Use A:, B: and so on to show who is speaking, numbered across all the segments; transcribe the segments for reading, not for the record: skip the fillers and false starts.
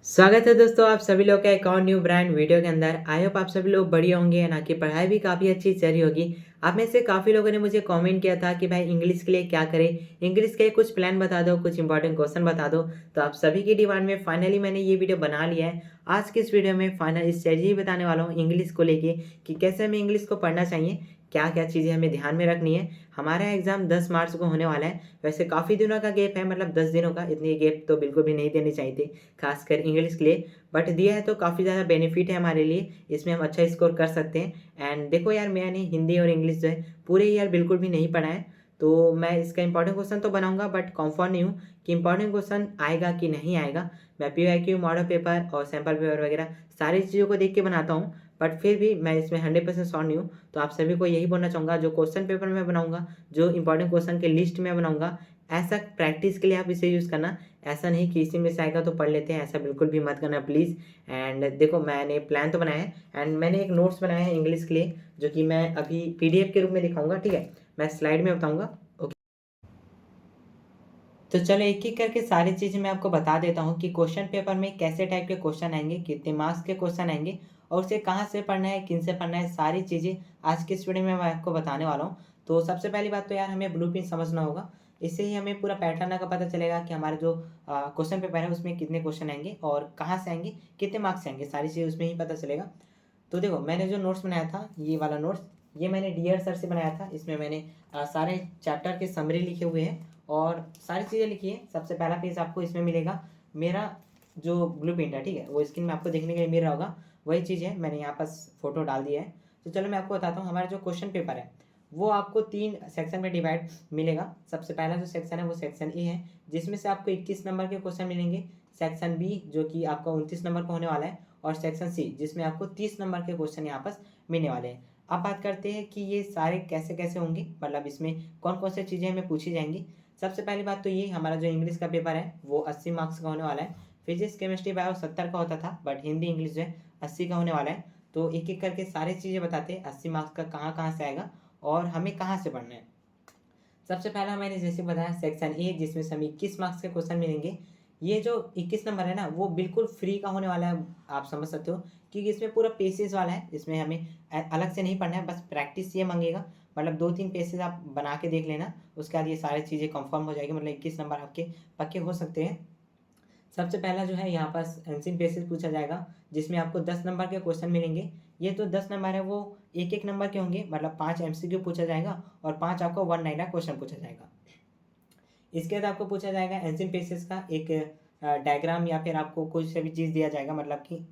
A: स्वागत है दोस्तों आप सभी लोग का एक और न्यू ब्रांड वीडियो के अंदर। आई होप आप सभी लोग बढ़िया होंगे ना कि पढ़ाई भी काफ़ी अच्छी चल रही होगी। आप में से काफ़ी लोगों ने मुझे कमेंट किया था कि भाई इंग्लिश के लिए क्या करें, इंग्लिश के लिए कुछ प्लान बता दो, कुछ इंपॉर्टेंट क्वेश्चन बता दो। तो आप सभी की डिमांड में फाइनली मैंने ये वीडियो बना लिया है। आज की इस वीडियो में फाइनल स्ट्रेटजी बताने वाला हूँ इंग्लिश को लेके कि कैसे हमें इंग्लिश को पढ़ना चाहिए, क्या क्या चीज़ें हमें ध्यान में रखनी है। हमारा एग्जाम 10 मार्च को होने वाला है। वैसे काफ़ी दिनों का गैप है, मतलब 10 दिनों का। इतनी गैप तो बिल्कुल भी नहीं देनी चाहिए थी, खासकर इंग्लिश के लिए। बट दिया है तो काफ़ी ज़्यादा बेनिफिट है हमारे लिए, इसमें हम अच्छा स्कोर कर सकते हैं। एंड देखो यार, मैंने हिंदी और इंग्लिश जो है पूरे ईयर बिल्कुल भी नहीं पढ़ा है। तो मैं इसका इंपॉर्टेंट क्वेश्चन तो बनाऊंगा, बट कंफर्म नहीं हूँ कि इंपॉर्टेंट क्वेश्चन आएगा कि नहीं आएगा। मैं PYQ मॉडल पेपर और सैम्पल पेपर वगैरह सारी चीज़ों को देख के बनाता हूँ, बट फिर भी मैं इसमें 100% श्योर नहीं हूँ। तो आप सभी को यही बोलना चाहूँगा, जो क्वेश्चन पेपर मैं बनाऊंगा, जो इंपॉर्टेंट क्वेश्चन के लिस्ट में बनाऊंगा, ऐसा प्रैक्टिस के लिए आप इसे यूज़ करना। ऐसा नहीं कि इसी में से आएगा तो पढ़ लेते हैं, ऐसा बिल्कुल भी मत करना प्लीज़। एंड देखो, मैंने प्लान तो बनाया है एंड मैंने एक नोट्स बनाया है इंग्लिश के लिए, जो कि मैं अभी PDF के रूप में दिखाऊंगा। ठीक है, मैं स्लाइड में बताऊंगा। ओके, तो चलो एक एक करके सारी चीज़ें मैं आपको बता देता हूँ कि क्वेश्चन पेपर में कैसे टाइप के क्वेश्चन आएंगे, कितने मार्क्स के क्वेश्चन आएंगे और उसे कहाँ से पढ़ना है, किन से पढ़ना है, सारी चीज़ें आज की इस वीडियो में मैं आपको बताने वाला हूँ। तो सबसे पहली बात तो यार, हमें ब्लूप्रिंट समझना होगा। इससे ही हमें पूरा पैटर्न का पता चलेगा कि हमारे जो क्वेश्चन पेपर है उसमें कितने क्वेश्चन आएंगे और कहाँ से आएंगे, कितने मार्क्स आएंगे, सारी चीज़ उसमें ही पता चलेगा। तो देखो, मैंने जो नोट्स बनाया था, ये वाला नोट्स, ये मैंने डियर सर से बनाया था। इसमें मैंने सारे चैप्टर के समरी लिखे हुए हैं और सारी चीज़ें लिखी है। सबसे पहला पेज आपको इसमें मिलेगा मेरा जो ब्लू प्रिंट है, ठीक है, वो स्क्रीन में आपको देखने के लिए मिल रहा होगा। वही चीज़ है, मैंने यहाँ पास फोटो डाल दिया है। तो चलो मैं आपको बताता हूँ, हमारा जो क्वेश्चन पेपर है वो आपको 3 सेक्शन में डिवाइड मिलेगा। सबसे पहला जो सेक्शन है वो सेक्शन ए है, जिसमें से आपको 21 नंबर के क्वेश्चन मिलेंगे। सेक्शन बी जो कि आपका 29 नंबर का होने वाला है, और सेक्शन सी जिसमें आपको 30 नंबर के क्वेश्चन यहाँ पर मिलने वाले हैं। अब बात करते हैं कि ये सारे कैसे कैसे होंगे, मतलब इसमें कौन कौन सी चीज़ें हमें पूछी जाएंगी। सबसे पहली बात तो ये, हमारा जो इंग्लिश का पेपर है वो 80 मार्क्स का होने वाला है। फिजिक्स केमिस्ट्री बायो 70 का होता था, बट हिंदी इंग्लिश जो है 80 का होने वाला है। तो एक एक करके सारी चीज़ें बताते हैं 80 मार्क्स का कहाँ कहाँ से आएगा और हमें कहाँ से पढ़ना है। सबसे पहला मैंने जैसे बताया सेक्शन ए, जिसमें से हमें 21 मार्क्स के क्वेश्चन मिलेंगे। ये जो 21 नंबर है ना, वो बिल्कुल फ्री का होने वाला है, आप समझ सकते हो, क्योंकि इसमें पूरा पेसेज वाला है। इसमें हमें अलग से नहीं पढ़ना है, बस प्रैक्टिस ये मांगेगा। मतलब 2-3 पेसेज आप बना के देख लेना, उसके बाद ये सारी चीज़ें कंफर्म हो जाएगी, मतलब 21 नंबर आपके पक्के हो सकते हैं। सबसे पहला जो है यहाँ पास एंसिन बेसिस पूछा जाएगा, जिसमें आपको 10 नंबर के क्वेश्चन मिलेंगे। ये तो 10 नंबर है वो एक एक नंबर के होंगे, मतलब 5 MCQ पूछा जाएगा और 5 आपको वन लाइनर क्वेश्चन पूछा जाएगा। इसके बाद आपको पूछा जाएगा एंसिन बेसिस का एक डायग्राम, या फिर आपको कोई सा भी चीज़ दिया जाएगा, मतलब कि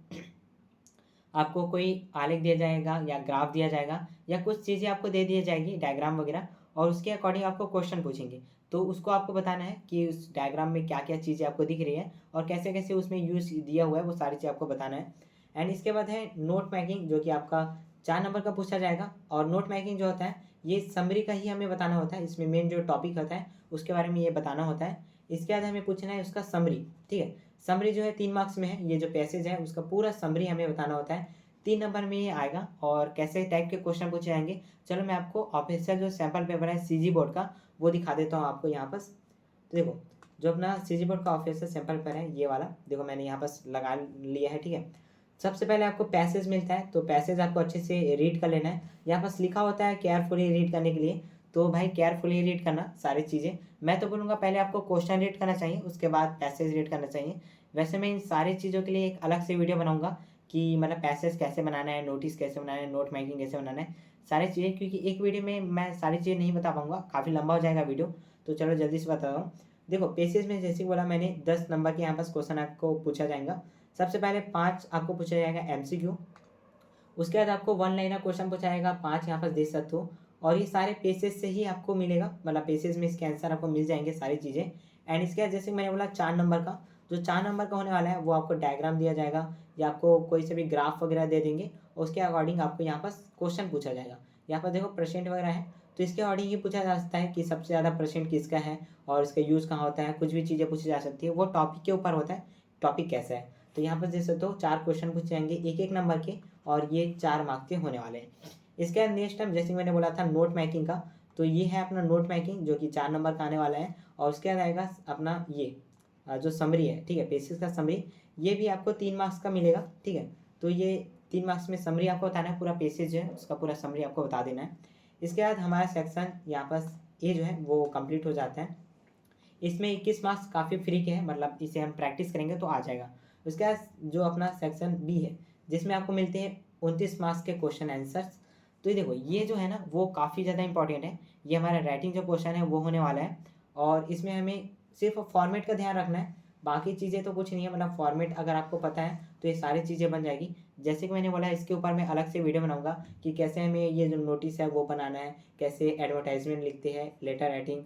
A: आपको कोई आलेख दिया जाएगा या ग्राफ दिया जाएगा या कुछ चीज़ें आपको दे दी जाएगी, डायग्राम वगैरह, और उसके अकॉर्डिंग आपको क्वेश्चन पूछेंगे। तो उसको आपको बताना है कि उस डायग्राम में क्या क्या चीज़ें आपको दिख रही है और कैसे कैसे उसमें यूज़ दिया हुआ है, वो सारी चीज़ आपको बताना है। एंड इसके बाद है नोट मेकिंग, जो कि आपका 4 नंबर का पूछा जाएगा। और नोट मेकिंग जो होता है, ये समरी का ही हमें बताना होता है। इसमें मेन जो टॉपिक होता है उसके बारे में ये बताना होता है। इसके बाद हमें पूछना है उसका समरी, ठीक है। समरी जो है 3 मार्क्स में है, ये जो पैसेज है उसका पूरा समरी हमें बताना होता है। 3 नंबर में ये आएगा। और कैसे टाइप के क्वेश्चन पूछे जाएंगे, चलो मैं आपको ऑफिशियल जो सैम्पल पेपर है CG बोर्ड का, वो दिखा देता हूँ आपको यहाँ पास। तो देखो, जो अपना CG बोर्ड का ऑफिशियल सैम्पल पेपर है ये वाला, देखो मैंने यहाँ पास लगा लिया है, ठीक है। सबसे पहले आपको पैसेज मिलता है, तो पैसेज आपको अच्छे से रीड कर लेना है। यहाँ पास लिखा होता है केयरफुली रीड करने के लिए, तो भाई केयरफुली रीड करना सारी चीज़ें। मैं तो बोलूँगा पहले आपको क्वेश्चन रीड करना चाहिए, उसके बाद पैसेज रीड करना चाहिए। वैसे मैं इन सारी चीज़ों के लिए एक अलग से वीडियो बनाऊंगा कि मतलब पैसेज कैसे बनाना है, नोटिस कैसे बनाना है, नोट मेकिंग कैसे बनाना है, सारी चीज़ें, क्योंकि एक वीडियो में मैं सारी चीज़ें नहीं बता पाऊंगा, काफ़ी लंबा हो जाएगा वीडियो। तो चलो जल्दी से बता रहा हूँ। देखो, पेसेज में जैसे बोला मैंने, 10 नंबर के यहाँ पास क्वेश्चन आपको पूछा जाएगा। सबसे पहले 5 आपको पूछा जाएगा MCQ। उसके बाद आपको वन लाइनर क्वेश्चन पूछा जाएगा, 5 यहाँ पर देख सकते हो। और ये सारे पेसेज से ही आपको मिलेगा, मतलब पेसेज में इसके आंसर आपको मिल जाएंगे सारी चीज़ें। एंड इसके बाद जैसे मैंने बोला 4 नंबर का, जो 4 नंबर का होने वाला है वो आपको डायग्राम दिया जाएगा या आपको कोई से भी ग्राफ वगैरह दे देंगे। उसके अकॉर्डिंग आपको यहाँ पर क्वेश्चन पूछा जाएगा। यहाँ पर देखो परसेंट वगैरह है, तो इसके अकॉर्डिंग ये पूछा जा सकता है कि सबसे ज़्यादा परसेंट किसका है और इसका यूज़ कहाँ होता है, कुछ भी चीज़ें पूछी जा सकती है, वो टॉपिक के ऊपर होता है, टॉपिक कैसा है। तो यहाँ पर देख सकते हो 4 क्वेश्चन पूछे जाएंगे एक एक नंबर के, और ये 4 मार्क्स के होने वाले हैं। इसके बाद नेक्स्ट टाइम जैसे मैंने बोला था नोट मेकिंग का, तो ये है अपना नोट मेकिंग, जो कि 4 नंबर का आने वाला है। और उसके बाद आएगा अपना ये जो समरी है, ठीक है, पेसिस का समरी। ये भी आपको 3 मार्क्स का मिलेगा, ठीक है। तो ये 3 मार्क्स में समरी आपको बताना है, पूरा पेसेज जो है उसका पूरा समरी आपको बता देना है। इसके बाद हमारा सेक्शन यहाँ पर ए जो है वो कंप्लीट हो जाता है। इसमें 21 मार्क्स काफ़ी फ्री के हैं, मतलब इसे हम प्रैक्टिस करेंगे तो आ जाएगा। उसके बाद जो अपना सेक्शन बी है जिसमें आपको मिलते हैं 29 मार्क्स के क्वेश्चन आंसर्स। तो ये देखो ये जो है ना वो काफ़ी ज़्यादा इंपॉर्टेंट है। ये हमारा राइटिंग जो क्वेश्चन है वो होने वाला है, और इसमें हमें सिर्फ फॉर्मेट का ध्यान रखना है, बाकी चीज़ें तो कुछ नहीं है। मतलब फॉर्मेट अगर आपको पता है तो ये सारी चीज़ें बन जाएगी। जैसे कि मैंने बोला इसके ऊपर मैं अलग से वीडियो बनाऊंगा कि कैसे हमें ये जो नोटिस है वो बनाना है, कैसे एडवर्टाइजमेंट लिखते हैं, लेटर राइटिंग,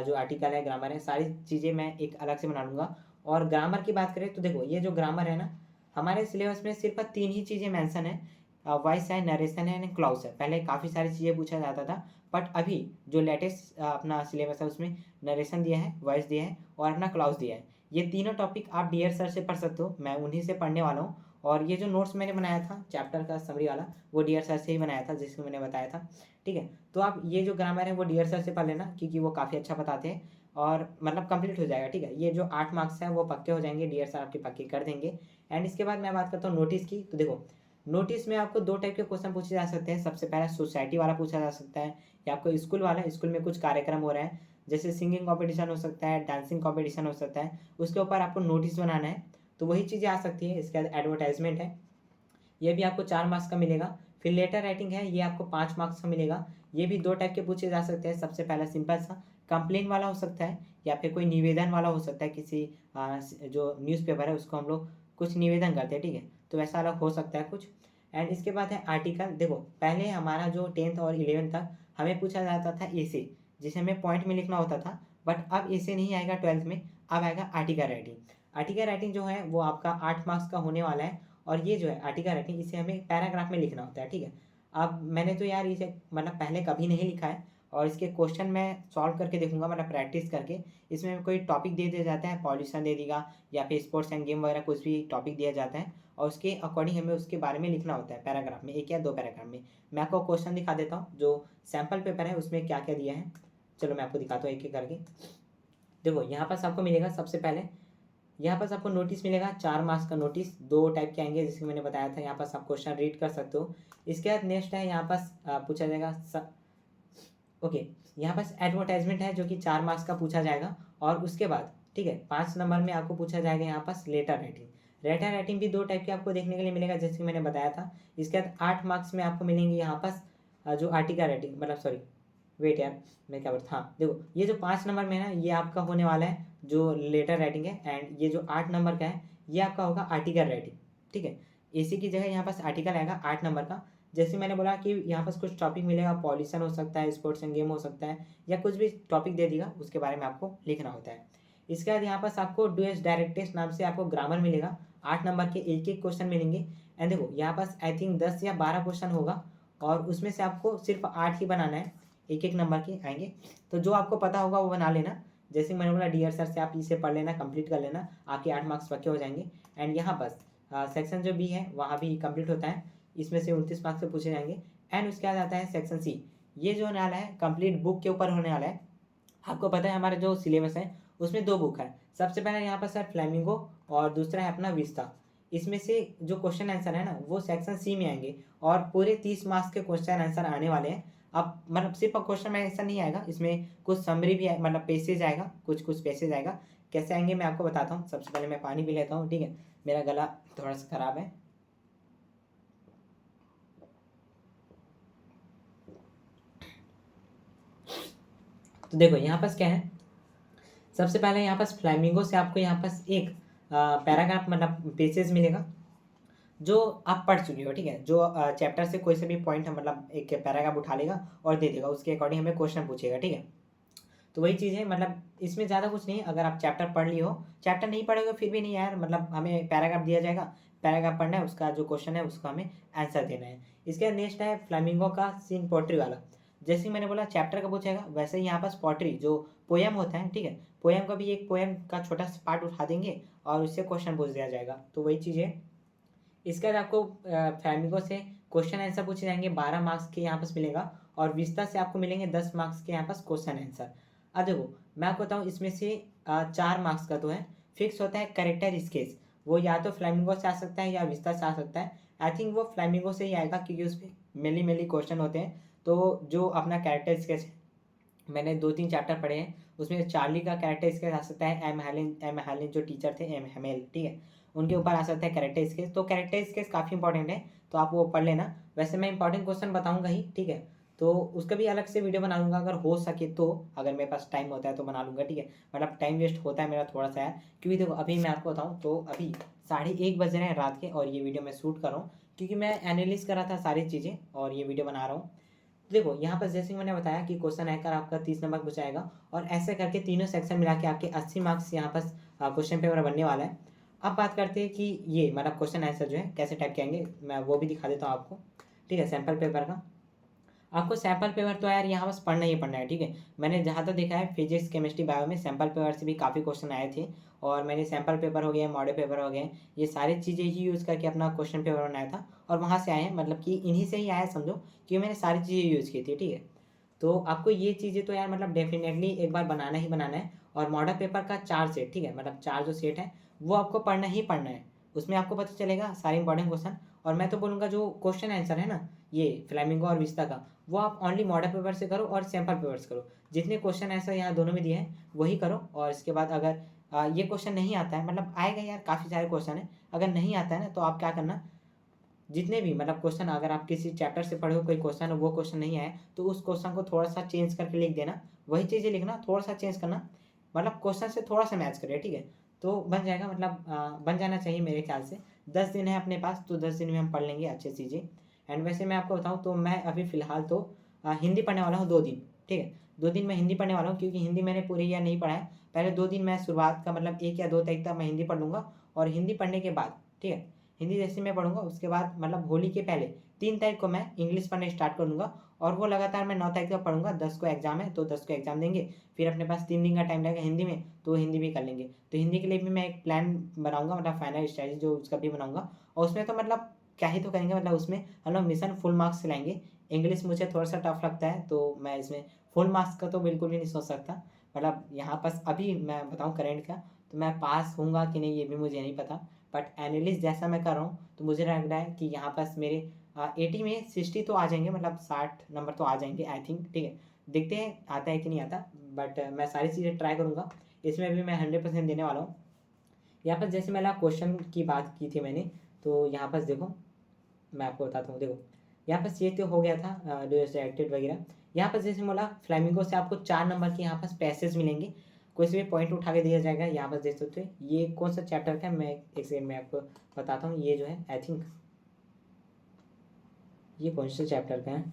A: जो आर्टिकल है, ग्रामर है, सारी चीज़ें मैं एक अलग से बना लूँगा। और ग्रामर की बात करें तो देखो ये जो ग्रामर है ना हमारे सिलेबस में सिर्फ 3 ही चीज़ें मेंशन है, वॉइस है, नरेशन है एंड क्लाउज है। पहले काफ़ी सारी चीज़ें पूछा जाता था, बट अभी जो लेटेस्ट अपना सिलेबस है उसमें नरेशन दिया है, वॉइस दिया है और अपना क्लाउज दिया है। ये तीनों टॉपिक आप डियर सर से पढ़ सकते हो, मैं उन्हीं से पढ़ने वाला हूँ। और ये जो नोट्स मैंने बनाया था चैप्टर का समरी वाला वो डियर सर से ही बनाया था, जिसको मैंने बताया था, ठीक है। तो आप ये जो ग्रामर है वो डियर सर से पढ़ लेना, क्योंकि वो काफ़ी अच्छा बताते हैं और मतलब कंप्लीट हो जाएगा, ठीक है। ये जो 8 मार्क्स है वो पक्के हो जाएंगे, डियर सर आपके पक्के कर देंगे। एंड इसके बाद मैं बात करता हूँ नोटिस की। तो देखो नोटिस में आपको 2 टाइप के क्वेश्चन पूछे जा सकते हैं। सबसे पहला सोसाइटी वाला पूछा जा सकता है, या आपको स्कूल वाला, स्कूल में कुछ कार्यक्रम हो रहा है, जैसे सिंगिंग कंपटीशन हो सकता है, डांसिंग कंपटीशन हो सकता है, उसके ऊपर आपको नोटिस बनाना है, तो वही चीज़ें आ सकती है। इसके बाद एडवर्टाइजमेंट है, ये भी आपको 4 मार्क्स का मिलेगा। फिर लेटर राइटिंग है, ये आपको 5 मार्क्स का मिलेगा। ये भी 2 टाइप के पूछे जा सकते हैं। सबसे पहला सिंपल सा कंप्लेन वाला हो सकता है, या फिर कोई निवेदन वाला हो सकता है, किसी जो न्यूज़पेपर है उसको हम लोग कुछ निवेदन करते हैं, ठीक है, तो वैसा अलग हो सकता है कुछ। एंड इसके बाद है आर्टिकल। देखो पहले हमारा जो 10th और 11th तक हमें पूछा जाता था ऐसे, जिसे हमें पॉइंट में लिखना होता था, बट अब ऐसे नहीं आएगा 12th में, अब आएगा आर्टिकल राइटिंग। आर्टिकल राइटिंग जो है वो आपका 8 मार्क्स का होने वाला है, और ये जो है आर्टिकल राइटिंग इसे हमें पैराग्राफ में लिखना होता है, ठीक है। अब मैंने तो यार इसे मतलब पहले कभी नहीं लिखा है, और इसके क्वेश्चन मैं सॉल्व करके देखूंगा, मतलब प्रैक्टिस करके। इसमें कोई टॉपिक दे दिया जाता है, पॉल्यूशन दे देगा या फिर स्पोर्ट्स एंड गेम वगैरह कुछ भी टॉपिक दिया जाता है, और उसके अकॉर्डिंग हमें उसके बारे में लिखना होता है पैराग्राफ में, 1 या 2 पैराग्राफ में। मैं आपको क्वेश्चन दिखा देता हूँ जो सैम्पल पेपर है उसमें क्या क्या दिया है। चलो मैं आपको दिखाता हूँ एक एक करके। देखो यहाँ पास आपको मिलेगा सबसे पहले, यहाँ पास आपको नोटिस मिलेगा 4 मार्क्स का नोटिस, 2 टाइप के आएंगे जैसे मैंने बताया था। यहाँ पास आप क्वेश्चन रीड कर सकते हो। इसके बाद नेक्स्ट है यहाँ पास पूछा जाएगा ओके, यहाँ पास एडवर्टाइजमेंट है जो कि 4 मार्क्स का पूछा जाएगा। और उसके बाद ठीक है 5 नंबर में आपको पूछा जाएगा यहाँ पास लेटर राइटिंग। लेटर राइटिंग भी 2 टाइप के आपको देखने के लिए मिलेगा जैसे कि मैंने बताया था। इसके बाद 8 मार्क्स में आपको मिलेंगे यहाँ पास जो आर्टिकल राइटिंग, मतलब सॉरी वेट यार मैं क्या बोलता, हाँ देखो ये जो 5 नंबर में है ना ये आपका होने वाला है जो लेटर राइटिंग है, एंड ये जो 8 नंबर का है ये आपका होगा आर्टिकल राइटिंग, ठीक है। इसी की जगह यहाँ पास आर्टिकल आएगा 8 नंबर का। जैसे मैंने बोला कि यहाँ पास कुछ टॉपिक मिलेगा, पॉल्यूशन हो सकता है, स्पोर्ट्स एंड गेम हो सकता है, या कुछ भी टॉपिक दे देगा उसके बारे में आपको लिखना होता है। इसके बाद यहाँ पास आपको डूएस डायरेक्ट टेस्ट नाम से आपको ग्रामर मिलेगा, 8 नंबर के एक एक क्वेश्चन मिलेंगे। एंड देखो यहाँ पास आई थिंक 10 या 12 क्वेश्चन होगा, और उसमें से आपको सिर्फ 8 ही बनाना है, एक एक नंबर के आएंगे। तो जो आपको पता होगा वो बना लेना, जैसे मैंने बोला डियर सर से आप इसे पढ़ लेना, कंप्लीट कर लेना, आपके 8 मार्क्स पक्के हो जाएंगे। एंड यहाँ बस सेक्शन जो बी है वहाँ भी कंप्लीट होता है, इसमें से 29 मार्क्स से पूछे जाएंगे। एंड उसके बाद आता है सेक्शन सी, ये जो होने वाला है कंप्लीट बुक के ऊपर होने वाला है। आपको पता है हमारा जो सिलेबस है उसमें 2 बुक है। सबसे पहले यहाँ पर सर फ्लैमिंगो, और दूसरा है अपना विस्ता। इसमें से जो क्वेश्चन आंसर है ना वो सेक्शन सी में आएंगे, और पूरे 30 मार्क्स के क्वेश्चन आंसर आने वाले हैं। अब मतलब सिर्फ क्वेश्चन में आंसर नहीं आएगा, इसमें कुछ समरी भी है, मतलब पेसेज आएगा, कुछ कुछ पेसेज आएगा। कैसे आएंगे मैं आपको बताता हूँ। सबसे पहले मैं पानी भी लेता हूँ, ठीक है, मेरा गला थोड़ा सा खराब है। तो देखो यहाँ पास क्या है, सबसे पहले यहाँ पास फ्लैमिंगो से आपको यहाँ पास एक पैराग्राफ मतलब पेसेज मिलेगा जो आप पढ़ चुके हो, ठीक है। जो चैप्टर से कोई से भी पॉइंट है मतलब एक पैराग्राफ उठा लेगा और दे देगा, उसके अकॉर्डिंग हमें क्वेश्चन पूछेगा, ठीक है। तो वही चीज़ है, मतलब इसमें ज़्यादा कुछ नहीं है। अगर आप चैप्टर पढ़ लिए हो, चैप्टर नहीं पढ़ोगे फिर भी नहीं यार, मतलब हमें पैराग्राफ दिया जाएगा, पैराग्राफ पढ़ना है, उसका जो क्वेश्चन है उसका हमें आंसर देना है। इसके बाद नेक्स्ट है फ्लामिंगो का सीन पोट्री वाला। जैसे ही मैंने बोला चैप्टर का पूछेगा, वैसे ही यहाँ पास पोट्री जो पोएम होता है, ठीक है, पोएम का भी एक पोएम का छोटा सा पार्ट उठा देंगे और उससे क्वेश्चन पूछ दिया जाएगा, तो वही चीज़ है। इसके बाद आपको फ्लैमिंगो से क्वेश्चन आंसर पूछे जाएंगे, 12 मार्क्स के यहाँ पास मिलेगा, और विस्ता से आपको मिलेंगे 10 मार्क्स के यहाँ पास क्वेश्चन आंसर। अब देखो मैं आपको बताऊँ इसमें से 4 मार्क्स का तो है फिक्स होता है करेक्टर स्केच। वो या तो फ्लैमिंगो से आ सकता है या विस्ता से आ सकता है। आई थिंक वो फ्लैमिंगो से ही आएगा, क्योंकि उस पर मेनली मेनली क्वेश्चन होते हैं। तो जो अपना कैरेक्टर स्केच है, मैंने 2-3 चैप्टर पढ़े हैं, उसमें चार्ली का कैरेक्टर स्केच आ सकता है। एम हेलेन जो टीचर थे, एम हेमेल, ठीक है, उनके ऊपर आ सकता है कैरेक्टर स्केच। तो कैरेक्टर स्केच काफ़ी इंपॉर्टेंट है, तो आप वो पढ़ लेना। वैसे मैं इंपॉर्टेंट क्वेश्चन बताऊंगा ही, ठीक है, तो उसका भी अलग से वीडियो बना लूंगा अगर हो सके तो। अगर मेरे पास टाइम होता है तो बना लूंगा, ठीक है। मतलब टाइम वेस्ट होता है मेरा थोड़ा सा यार, क्योंकि देखो अभी मैं आपको बताऊँ तो अभी 1:30 बज रहे हैं रात के, और ये वीडियो मैं शूट कर रहा हूँ क्योंकि मैं एनालिस कर रहा था सारी चीज़ें, और ये वीडियो बना रहा हूँ। देखो यहाँ पर जैसे कि मैंने बताया कि क्वेश्चन आकर आपका 30 नंबर पूछाएगा, और ऐसे करके तीनों सेक्शन मिला के आपके 80 मार्क्स यहाँ पर क्वेश्चन पेपर बनने वाला है। अब बात करते हैं कि ये मतलब क्वेश्चन आंसर जो है कैसे टाइप करेंगे, मैं वो भी दिखा देता हूँ आपको, ठीक है, सैम्पल पेपर का। आपको सैम्पल पेपर तो यार यहाँ बस पढ़ना ही पढ़ना है, ठीक है। मैंने जहाँ तक देखा है फिजिक्स केमिस्ट्री बायो में सैम्पल पेपर से भी काफ़ी क्वेश्चन आए थे, और मैंने सैम्पल पेपर हो गए, मॉडल पेपर हो गए, ये सारी चीज़ें ही यूज़ करके अपना क्वेश्चन पेपर बनाया था, और वहाँ से आए हैं, मतलब कि इन्हीं से ही आया समझो, कि मैंने सारी चीज़ें यूज़ की थी, ठीक है। तो आपको ये चीज़ें तो यार मतलब डेफिनेटली एक बार बनाना ही बनाना है। और मॉडल पेपर का 4 सेट, ठीक है, मतलब 4 जो सेट है वो आपको पढ़ना ही पढ़ना है। उसमें आपको पता चलेगा सारे इंपॉर्टेंट क्वेश्चन। और मैं तो बोलूँगा जो क्वेश्चन आंसर है ना, ये फ्लेमिंगो और विस्ता का, वो आप ओनली मॉडल पेपर से करो और सैम्पल पेपर से करो। जितने क्वेश्चन आंसर यहाँ दोनों में दिए हैं वही करो। और इसके बाद अगर ये क्वेश्चन नहीं आता है, मतलब आएगा यार, काफ़ी सारे क्वेश्चन है, अगर नहीं आता है ना तो आप क्या करना, जितने भी मतलब क्वेश्चन, अगर आप किसी चैप्टर से पढ़े हो कोई क्वेश्चन, वो क्वेश्चन नहीं आए तो उस क्वेश्चन को थोड़ा सा चेंज करके लिख देना, वही चीज़ें लिखना, थोड़ा सा चेंज करना, मतलब क्वेश्चन से थोड़ा सा मैच करे, ठीक है। तो बन जाएगा, मतलब बन जाना चाहिए मेरे ख्याल से। 10 दिन है अपने पास, तो 10 दिन में हम पढ़ लेंगे अच्छी चीज़ें। एंड वैसे मैं आपको बताऊँ तो मैं अभी फ़िलहाल तो हिंदी पढ़ने वाला हूँ 2 दिन, ठीक है। 2 दिन मैं हिंदी पढ़ने वाला हूँ, क्योंकि हिंदी मैंने पूरे ईयर नहीं पढ़ा है। पहले 2 दिन मैं शुरुआत का मतलब 1 या 2 तारीख तक मैं हिंदी पढ़ लूँगा, और हिंदी पढ़ने के बाद, ठीक है, हिंदी जैसे मैं पढ़ूंगा उसके बाद मतलब होली के पहले 3 तारीख को मैं इंग्लिश पढ़ना स्टार्ट कर दूंगा। और वो लगातार मैं 9 तारीख तक पढ़ूंगा। 10 को एग्जाम है तो 10 को एग्जाम देंगे, फिर अपने पास 3 दिन का टाइम लगेगा हिंदी में, तो हिंदी भी कर लेंगे। तो हिंदी के लिए भी मैं एक प्लान बनाऊंगा, मतलब फाइनल स्ट्रेटजी जो उसका भी बनाऊंगा। और उसमें तो मतलब क्या ही तो करेंगे, मतलब उसमें हम लोग मिशन फुल मार्क्स से लाएंगे। इंग्लिश मुझे थोड़ा सा टफ लगता है, तो मैं इसमें फुल मार्क्स का तो बिल्कुल भी नहीं सोच सकता। मतलब यहाँ पास अभी मैं बताऊँ करेंट का, तो मैं पास होऊंगा कि नहीं ये भी मुझे नहीं पता। बट एनालिस्ट जैसा मैं कर रहा हूँ तो मुझे लग रहा है कि यहाँ पास मेरे 80 में 60 तो आ जाएंगे, मतलब 60 नंबर तो आ जाएंगे आई थिंक, ठीक है। देखते हैं आता है कि नहीं आता, बट मैं सारी चीज़ें ट्राई करूँगा। इसमें भी मैं 100% देने वाला हूँ। यहाँ पर जैसे मैंने क्वेश्चन की बात की थी मैंने, तो यहाँ पर देखो मैं आपको बताता हूँ। देखो यहाँ पर ये तो हो गया था डायरेक्टेड वगैरह। यहाँ पर जैसे बोला फ्लैमिंगो से आपको 4 नंबर के यहाँ पर पैसेज मिलेंगे, कोई से भी पॉइंट उठा के दिया जाएगा। यहाँ पर देख सकते हो ये कौन सा चैप्टर का है, मैं एक सेकंड में आपको बताता हूँ। ये जो है आई थिंक ये कौन से चैप्टर का है,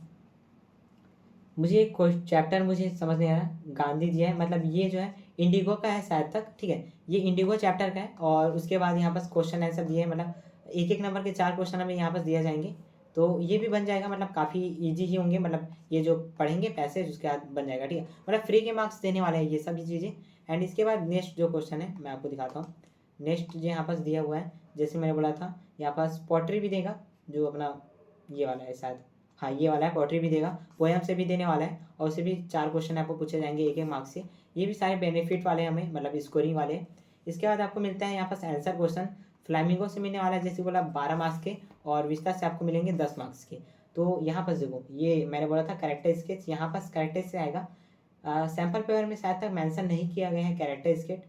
A: मुझे चैप्टर मुझे समझ नहीं आ रहा। गांधी जी है, मतलब ये जो है इंडिगो का है शायद तक, ठीक है, ये इंडिगो चैप्टर का है। और उसके बाद यहाँ पर क्वेश्चन आंसर दिए हैं, मतलब 1-1 नंबर के 4 क्वेश्चन हमें यहाँ पर दिए जाएंगे। तो ये भी बन जाएगा, मतलब काफ़ी इजी ही होंगे, मतलब ये जो पढ़ेंगे पैसेज उसके बाद बन जाएगा, ठीक है। मतलब फ्री के मार्क्स देने वाले हैं ये सभी चीज़ें। एंड इसके बाद नेक्स्ट जो क्वेश्चन है मैं आपको दिखाता हूँ। नेक्स्ट जो यहाँ पास दिया हुआ है, जैसे मैंने बोला था, यहाँ पास पोट्री भी देगा, जो अपना ये वाला है शायद, हाँ ये वाला है, पोट्री भी देगा, पोएम से भी देने वाला है, और उससे भी 4 क्वेश्चन आपको पूछे जाएंगे 1-1 मार्क्स से। ये भी सारे बेनिफिट वाले हमें, मतलब स्कोरिंग वाले। इसके बाद आपको मिलता है यहाँ पास आंसर क्वेश्चन, फ्लैमिंगो से मिलने वाला है जैसे बोला 12 मार्क्स के, और विस्ता से आपको मिलेंगे 10 मार्क्स के। तो यहाँ पर देखो ये मैंने बोला था कैरेक्टर स्केच, यहाँ पास कैरेक्टर से आएगा। सैम्पल पेपर में शायद तक मेंशन नहीं किया गया है कैरेक्टर स्केच,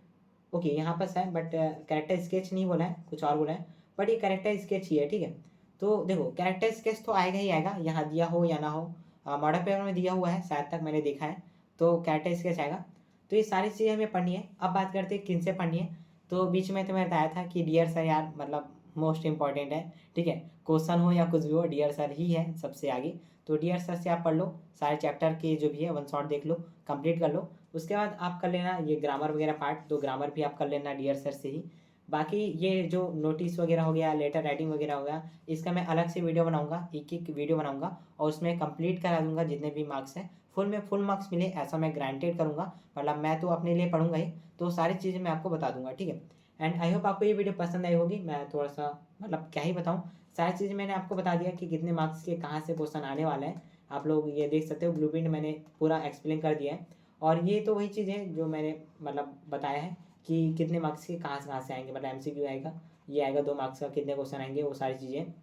A: ओके यहाँ पर है, बट कैरेक्टर स्केच नहीं बोला है, कुछ और बोला है, बट ये कैरेक्टर स्केच ही है, ठीक है। तो देखो कैरेक्टर स्केच तो आएगा ही आएगा, यहाँ दिया हो या ना हो, मॉडल पेपर में दिया हुआ है शायद तक मैंने देखा है, तो कैरेक्टर स्केच आएगा। तो ये सारी चीज़ें हमें पढ़नी है। अब बात करते हैं किन से पढ़नी है, तो बीच में तो मैं बताया था कि डियर सर यार मतलब मोस्ट इंपॉर्टेंट है, ठीक है, क्वेश्चन हो या कुछ भी हो डियर सर ही है सबसे आगे। तो डियर सर से आप पढ़ लो, सारे चैप्टर के जो भी है 1 शॉट देख लो, कंप्लीट कर लो। उसके बाद आप कर लेना ये ग्रामर वगैरह पार्ट, तो ग्रामर भी आप कर लेना डियर सर से ही। बाकी ये जो नोटिस वगैरह हो गया, लेटर राइटिंग वगैरह हो गया, इसका मैं अलग से वीडियो बनाऊंगा, एक वीडियो बनाऊंगा, और उसमें कंप्लीट करा दूंगा जितने भी मार्क्स हैं, फुल में फुल मार्क्स मिले ऐसा मैं ग्रांटेड करूंगा। मतलब मैं तो अपने लिए पढ़ूंगा ही, तो सारी चीज़ें मैं आपको बता दूंगा, ठीक है। एंड आई होप आपको ये वीडियो पसंद आई होगी। मैं थोड़ा सा मतलब क्या ही बताऊँ, सारी चीज़ें मैंने आपको बता दिया कि कितने मार्क्स के कहाँ से क्वेश्चन आने वाला है। आप लोग ये देख सकते हो ब्लूप्रिंट मैंने पूरा एक्सप्लेन कर दिया है। और ये तो वही चीज़ है जो मैंने मतलब बताया है कि कितने मार्क्स के कहाँ से आएंगे, मतलब एमसीक्यू आएगा, ये आएगा 2 मार्क्स का, कितने क्वेश्चन आएंगे वो सारी चीज़ें,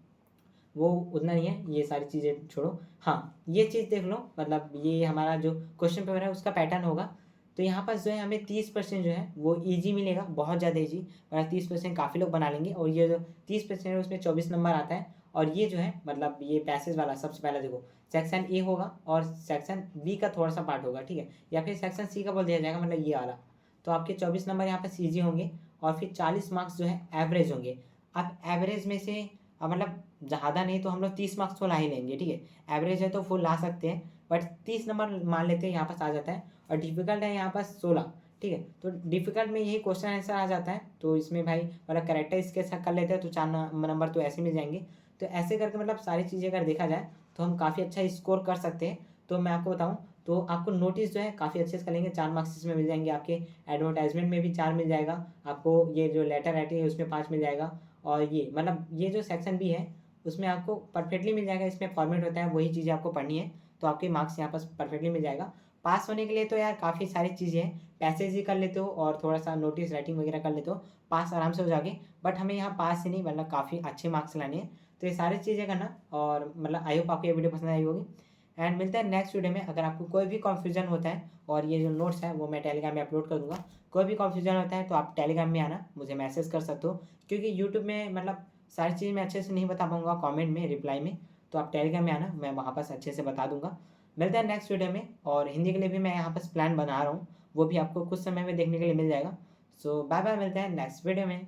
A: वो उतना नहीं है, ये सारी चीज़ें छोड़ो। हाँ, ये चीज़ देख लो, मतलब ये हमारा जो क्वेश्चन पेपर है उसका पैटर्न होगा। तो यहाँ पर जो है हमें 30% जो है वो ईजी मिलेगा, बहुत ज़्यादा ईजी, मतलब 30% काफ़ी लोग बना लेंगे। और ये जो 30% है उसमें 24 नंबर आता है। और ये जो है मतलब ये पैसेज वाला सबसे पहले देखो, सेक्शन ए होगा और सेक्शन बी का थोड़ा सा पार्ट होगा, ठीक है, या फिर सेक्शन सी का बोल दिया जाएगा, मतलब ये वाला। तो आपके 24 नंबर यहाँ पर ईजी होंगे और फिर 40 मार्क्स जो है एवरेज होंगे। अब एवरेज में से मतलब ज़्यादा नहीं तो हम लोग 30 मार्क्स तो ला ही लेंगे, ठीक है, एवरेज है तो फुल ला सकते हैं, बट 30 नंबर मान लेते हैं यहाँ पास आ जाता है। और डिफिकल्ट है यहाँ पास 16, ठीक है, तो डिफिकल्ट में यही क्वेश्चन आंसर आ जाता है। तो इसमें भाई मतलब करेक्टर इसके साथ कर लेते हैं तो 4 नंबर तो ऐसे मिल जाएंगे। तो ऐसे करके मतलब सारी चीज़ें अगर देखा जाए तो हम काफ़ी अच्छा स्कोर कर सकते हैं। तो मैं आपको बताऊँ तो आपको नोटिस जो है काफ़ी अच्छे से करेंगे, 4 मार्क्स इसमें मिल जाएंगे, आपके एडवर्टाइजमेंट में भी 4 मिल जाएगा, आपको ये जो लेटर राइटिंग है उसमें 5 मिल जाएगा। और ये मतलब ये जो सेक्शन बी है उसमें आपको परफेक्टली मिल जाएगा, इसमें फॉर्मेट होता है वही चीज़ें आपको पढ़नी है, तो आपके मार्क्स यहाँ पर परफेक्टली मिल जाएगा। पास होने के लिए तो यार काफ़ी सारी चीज़ें हैं, पैसेज ही कर लेते हो और थोड़ा सा नोटिस राइटिंग वगैरह कर लेते हो, पास आराम से हो जाओगे। बट हमें यहाँ पास ही नहीं मतलब काफ़ी अच्छे मार्क्स लाने हैं, तो ये सारी चीज़ें करना। और मतलब आई होप आपको ये वीडियो पसंद आई होगी। एंड मिलता है नेक्स्ट वीडियो में। अगर आपको कोई भी कन्फ्यूजन होता है, और ये जो नोट्स है वो मैं टेलीग्राम में अपलोड कर दूंगा, कोई भी कन्फ्यूजन होता है तो आप टेलीग्राम में आना, मुझे मैसेज कर सकते हो, क्योंकि यूट्यूब में मतलब सारी चीज़ मैं अच्छे से नहीं बता पाऊंगा कमेंट में रिप्लाई में। तो आप टेलीग्राम में आना, मैं वहाँ पर अच्छे से बता दूंगा। मिलता है नेक्स्ट वीडियो में। और हिंदी के लिए भी मैं यहाँ पर प्लान बना रहा हूँ, वो भी आपको कुछ समय में देखने के लिए मिल जाएगा। सो बाय बाय, मिलते हैं नेक्स्ट वीडियो में।